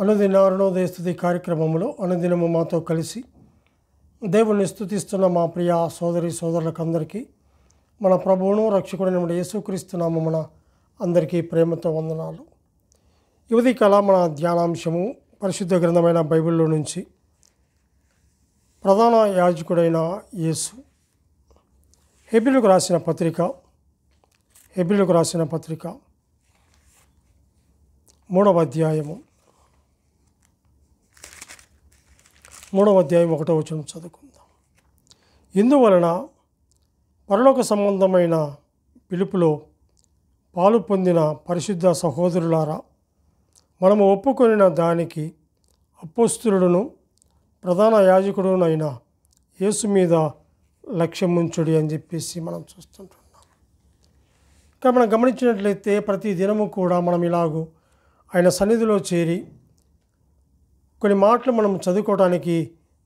అనుదిన అరుణోదయ స్తుతి కార్యక్రమంలో అనుదినము మాతో కలిసి దేవుణ్ణి స్తుతిస్తున్న మా ప్రియ సోదరి సోదరులకందరికీ మన ప్రభువును రక్షకుడైన యేసుక్రీస్తు నామమున అందరికీ ప్రేమతో వందనాలు. యువతి కళ మన ధ్యానాంశము పరిశుద్ధ గ్రంథమైన బైబిల్లో నుంచి ప్రధాన యాజకుడైన యేసు. హెబ్రీయులకు రాసిన పత్రిక 3వ అధ్యాయము 1వ వచనం చదువుకుందాం. ఇందువలన పరలోక సంబంధమైన పిలుపులో పాలు పొందిన పరిశుద్ధ సహోదరులారా, మనము ఒప్పుకొనిన దానికి అపోస్తలుడును ప్రధాన యాజకుడునైన యేసు మీద లక్ష్యముంచుడి అని చెప్పేసి మనం చూస్తుంటున్నాం. ఇక్కడ మనం గమనించినట్లయితే ప్రతి దినము కూడా మనం ఇలాగూ ఆయన సన్నిధిలో చేరి కొన్ని మాటలు మనం చదువుకోవడానికి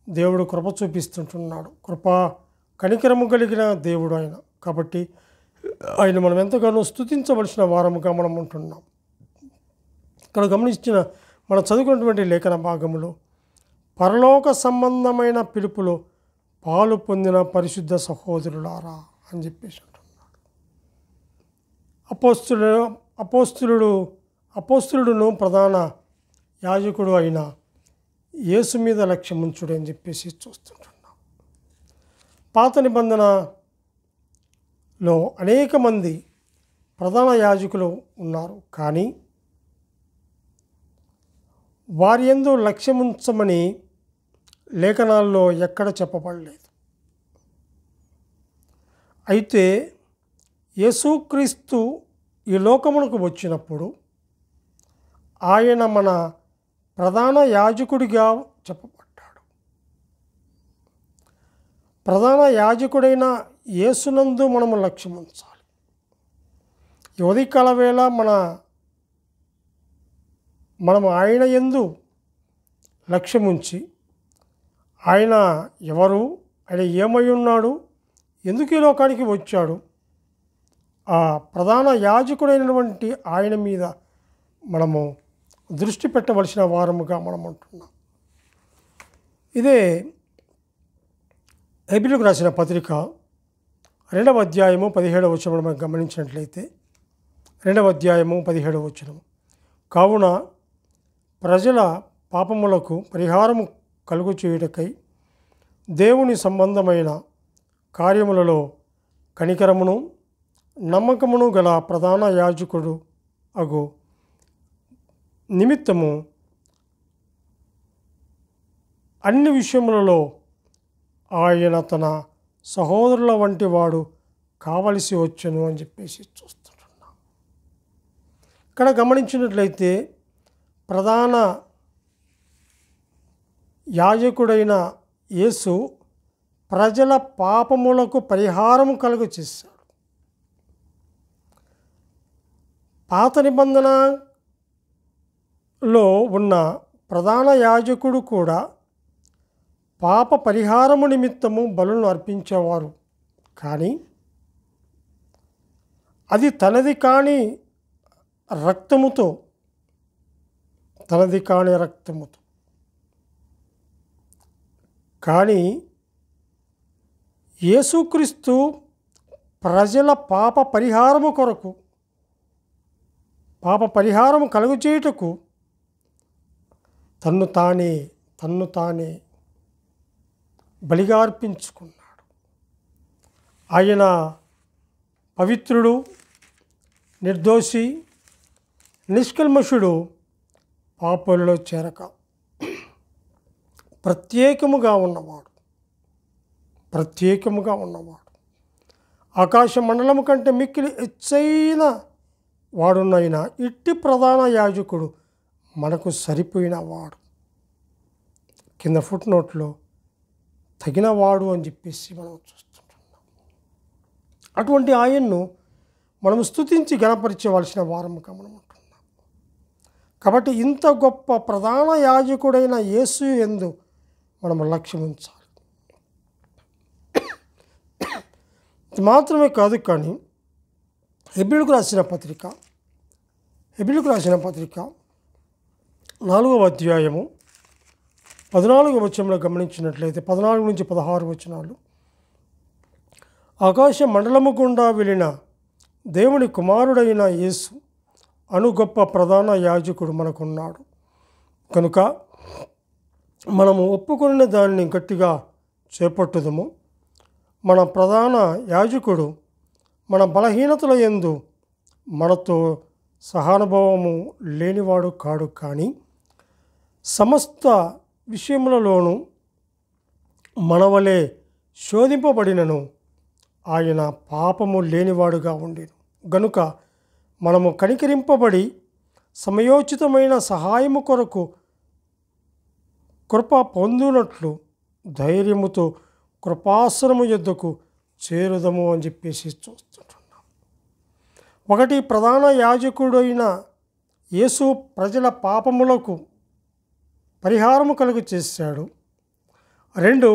దేవుడు కృప చూపిస్తుంటున్నాడు. కనికరము కలిగిన దేవుడు ఆయన. కాబట్టి ఆయన మనం ఎంతగానో స్తుతించవలసిన వారముగా మనం ఉంటున్నాం. ఇక్కడ మనం చదువుకున్నటువంటి లేఖన భాగములో పరలోక సంబంధమైన పిలుపులో పాలు పొందిన పరిశుద్ధ సహోదరులారా అని చెప్పేసి అంటున్నాడు. అపోస్తలుడును ప్రధాన యాజకుడు అయిన యేసు మీద లక్ష్యముంచుడు అని చెప్పేసి చూస్తుంటున్నాం. పాత నిబంధనలో అనేక మంది ప్రధాన యాజకులు ఉన్నారు, కానీ వారి యందు లక్ష్యముంచమని లేఖనాల్లో ఎక్కడ చెప్పబడలేదు. అయితే యేసుక్రీస్తు ఈ లోకమునకు వచ్చినప్పుడు ఆయన మన ప్రధాన యాజకుడిగా చెప్పబడ్డాడు. ప్రధాన యాజకుడైన యేసునందు మనము లక్ష్యం ఉంచాలి. ఈ ఉదయకాల వేళ మనము ఆయన యందు లక్ష్యముంచి ఆయన ఎవరు, ఆయన ఏమై ఉన్నాడు, ఎందుకు ఈ లోకానికి వచ్చాడు, ఆ ప్రధాన యాజకుడైనటువంటి ఆయన మీద మనము దృష్టి పెట్టవలసిన వారముగా మనం ఉంటున్నాం. ఇదే హెబ్రీయులకు రాసిన పత్రిక 2వ అధ్యాయము 17వ వచనం మనం గమనించినట్లయితే 2వ అధ్యాయము 17వ వచనం, కావున ప్రజల పాపములకు పరిహారము కలుగు చేయుటకై దేవుని సంబంధమైన కార్యములలో కనికరమును నమ్మకమును గల ప్రధాన యాజకుడు అగు నిమిత్తము అన్ని విషయములలో ఆయన తన సహోదరుల వంటి వాడు కావలసి వచ్చును అని చెప్పేసి చూస్తుంటున్నాం. ఇక్కడ గమనించినట్లయితే ప్రధాన యాజకుడైన యేసు ప్రజల పాపములకు పరిహారం కలుగ చేశాడు. పాత నిబంధనలో ఉన్న ప్రధాన యాజకుడు కూడా పాప పరిహారము నిమిత్తము బలులను అర్పించేవారు, కానీ అది తనది కాని రక్తముతో కానీ యేసుక్రీస్తు ప్రజల పాప పరిహారము కలుగు చేయుటకు తన్ను తానే బలిగా అర్పించుకున్నాడు. ఆయన పవిత్రుడు, నిర్దోషి, నిష్కల్మషుడు, పాపంలో చేరక ప్రత్యేకముగా ఉన్నవాడు, ఆకాశ మండలము కంటే మిక్కిలి ఎచ్చైన వాడునైనా ఇట్టి ప్రధాన యాజకుడు మనకు సరిపోయిన వాడు, కింద ఫుట్ నోట్లో తగినవాడు అని చెప్పేసి మనం చూస్తుంటున్నాం. అటువంటి ఆయన్ను మనం స్తుతించి గణపరిచవలసిన వారముగా మనం ఉంటున్నాం. కాబట్టి ఇంత గొప్ప ప్రధాన యాజకుడైన యేసు యందు మనం లక్ష్యం ఉంచాలి. ఇది మాత్రమే కాదు, కానీ హెబ్రీయులకు రాసిన పత్రిక 4వ అధ్యాయము 14వ వచనంలో గమనించినట్లయితే 14 నుంచి 16 వచనాలు. ఆకాశ మండలము గుండా వెళ్ళిన దేవుని కుమారుడైన యేసు అను గొప్ప ప్రధాన యాజకుడు మనకున్నాడు కనుక మనము ఒప్పుకున్న దాన్ని గట్టిగా చేపట్టుదము. మన ప్రధాన యాజకుడు మన బలహీనతల యందు మనతో సహానుభవము లేనివాడు కాడు, కానీ సమస్త విషయములలోనూ మనవలే శోధింపబడినను ఆయన పాపము లేనివాడుగా ఉండేను గనుక మనము కనికరింపబడి సమయోచితమైన సహాయము కొరకు కృప పొందునట్లు ధైర్యముతో కృపాసనము యొద్దకు చేరుదము అని చెప్పేసి చూస్తుంటున్నాం. ఒకటి, ప్రధాన యాజకుడైన యేసు ప్రజల పాపములకు పరిహారము కలుగు చేశాడు. 2,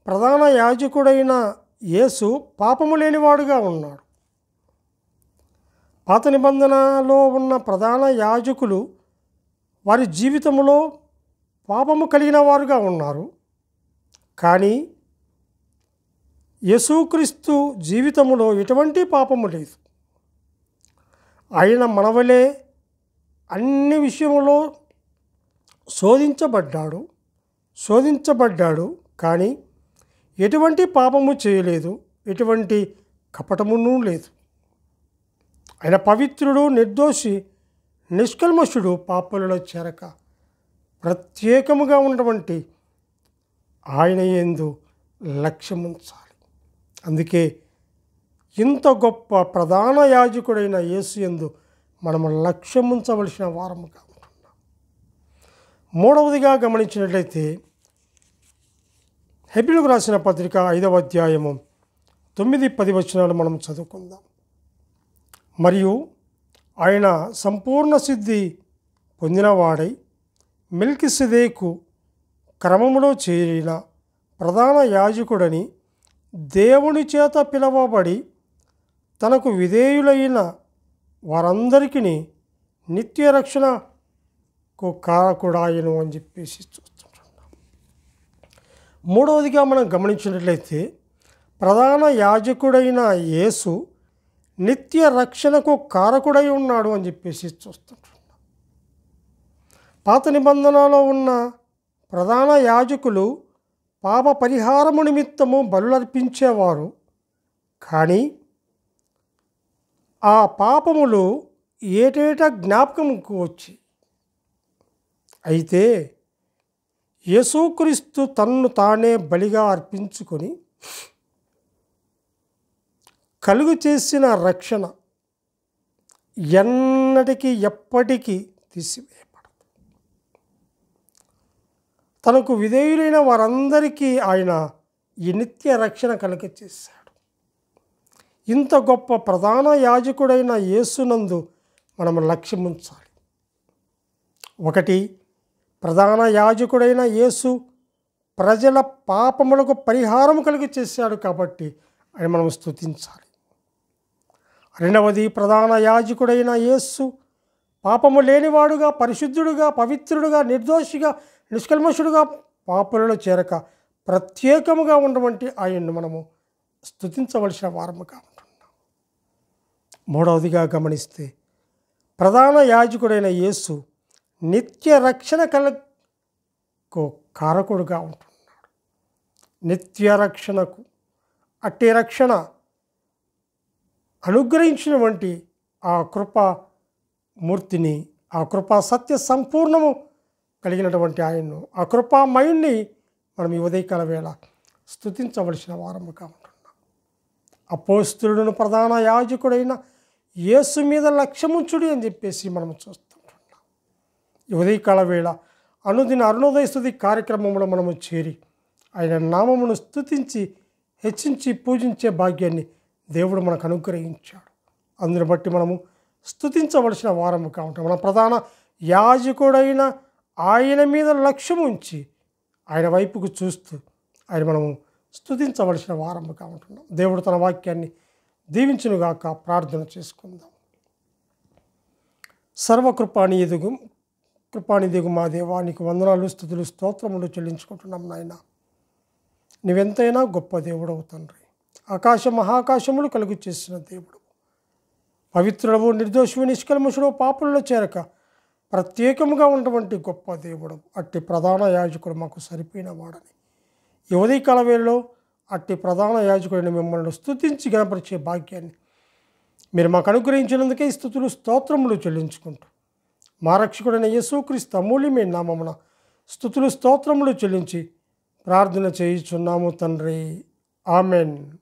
ప్రధాన యాజకుడైన యేసు పాపము లేనివాడుగా ఉన్నాడు. పాత నిబంధనలో ఉన్న ప్రధాన యాజకులు వారి జీవితంలో పాపము కలిగిన వారుగా ఉన్నారు, కానీ యేసుక్రీస్తు జీవితంలో ఎటువంటి పాపము లేదు. ఆయన మనవలే అన్ని విషయములో శోధించబడ్డాడు, కానీ ఎటువంటి పాపము చేయలేదు, ఎటువంటి కపటమును లేదు. ఆయన పవిత్రుడు, నిర్దోషి, నిష్కల్మషుడు, పాపలలో చేరక ప్రత్యేకముగా ఉన్నటువంటి ఆయన యందు లక్ష్యముంచాలి. అందుకే ఇంత గొప్ప ప్రధాన యాజకుడైన యేసు యందు మనము లక్ష్యముంచవలసిన వారముగా ఉంటున్నాం. 3వదిగా గమనించినట్లయితే హెబ్రీయులకు రాసిన పత్రిక 5వ అధ్యాయము 9-10 వచనాలు మనం చదువుకుందాం. మరియు ఆయన సంపూర్ణ సిద్ధి పొందినవాడై మెల్కీసెదెకు క్రమములో చేరిన ప్రధాన యాజకుడని దేవుని చేత పిలువబడి తనకు విధేయులైన వారందరికీ నిత్య రక్షణకు కారకుడాయను అని చెప్పేసి చూస్తుంటున్నాం. 3వదిగా మనం గమనించినట్లయితే ప్రధాన యాజకుడైన యేసు నిత్య రక్షణకు కారకుడై ఉన్నాడు అని చెప్పేసి చూస్తుంటున్నాం. పాత నిబంధనలో ఉన్న ప్రధాన యాజకులు పాప పరిహారము నిమిత్తము బలులర్పించేవారు, కానీ ఆ పాపములు ఏటేటా జ్ఞాపకంకు వచ్చి, అయితే యేసుక్రీస్తు తన్ను తానే బలిగా అర్పించుకొని కలుగు చేసిన రక్షణ ఎన్నటికీ ఎప్పటికీ తీసివేయబడదు. తనకు విధేయులైన వారందరికీ ఆయన ఈ నిత్య రక్షణ కలుగ చేశాడు. ఇంత గొప్ప ప్రధాన యాజకుడైన యేసునందు మనం లక్ష్యముంచాలి. 1, ప్రధాన యాజకుడైన యేసు ప్రజల పాపములకు పరిహారం కలుగ చేశాడు కాబట్టి ఆయన మనం స్తుతించాలి. 2వది, ప్రధాన యాజకుడైన యేసు పాపము లేనివాడుగా, పరిశుద్ధుడుగా, పవిత్రుడుగా, నిర్దోషిగా, నిష్కల్మషుడుగా, పాపులలో చేరక ప్రత్యేకముగా ఉన్నటువంటి ఆయన్ను మనము స్తుతించవలసిన వారముగా ఉంటున్నాం. 3వదిగా గమనిస్తే ప్రధాన యాజకుడైన యేసు నిత్య రక్షణ కలకు కారకుడుగా ఉంటున్నాడు. నిత్య రక్షణకు అట్టి రక్షణ అనుగ్రహించినటువంటి ఆ కృపామూర్తిని, ఆ కృపా సత్య సంపూర్ణము కలిగినటువంటి ఆయన్ను, ఆ కృపామయుణ్ణి మనం ఈ ఉదయకాల వేళ స్తుతించవలసిన వారముగా ఉంటున్నాం. అపోస్తలుడును ప్రధాన యాజకుడైన యేసు మీద లక్ష్యముంచుడి అని చెప్పేసి మనం చూస్తుంటున్నాం. ఈ ఉదయకాల వేళ అనుదిన అరుణోదయ స్తుతి కార్యక్రమంలో మనము చేరి ఆయన నామమును స్తుతించి హెచ్చించి పూజించే భాగ్యాన్ని దేవుడు మనకు అనుగ్రహించాడు. అందుని బట్టి మనము స్తుతించవలసిన వారముగా ఉంటాం. మన ప్రధాన యాజకుడైన ఆయన మీద లక్ష్యం ఉంచి ఆయన వైపుకు చూస్తూ ఆయన మనము స్తుతించవలసిన వారముగా ఉంటున్నాం. దేవుడు తన వాక్యాన్ని దీవించునుగాక. ప్రార్థన చేసుకుందాం. సర్వకృపానియదుగు కృపానిధిగు మా దేవానికి వందనాలు, స్తుతులు, స్తోత్రములు చెల్లించుకుంటున్నాం నాయన. నీవెంతైనా గొప్ప దేవుడవు తండ్రి. ఆకాశ మహాకాశములు కలుగు చేసిన దేవుడు, పవిత్రుడవు, నిర్దోషము, నిష్కల్మషుడు, పాపులలో చేరక ప్రత్యేకముగా ఉన్నటువంటి గొప్ప దేవుడు. అట్టి ప్రధాన యాజకుడు మాకు సరిపోయిన వాడని ఈ ఉదయకాల వేళలో అట్టి ప్రధాన యాజకుడిని మిమ్మల్ని స్తుతించి గణపరిచే భాగ్యాన్ని మీరు మాకు అనుగ్రహించినందుకే స్తుతులు, స్తోత్రములు చెల్లించుకుంటూ మా రక్షకుడైన యేసుక్రీస్తు అమూల్యమైన నామమున స్తుతులు, స్తోత్రములు చెల్లించి ప్రార్థన చేయుచున్నాము తండ్రి. ఆమెన్.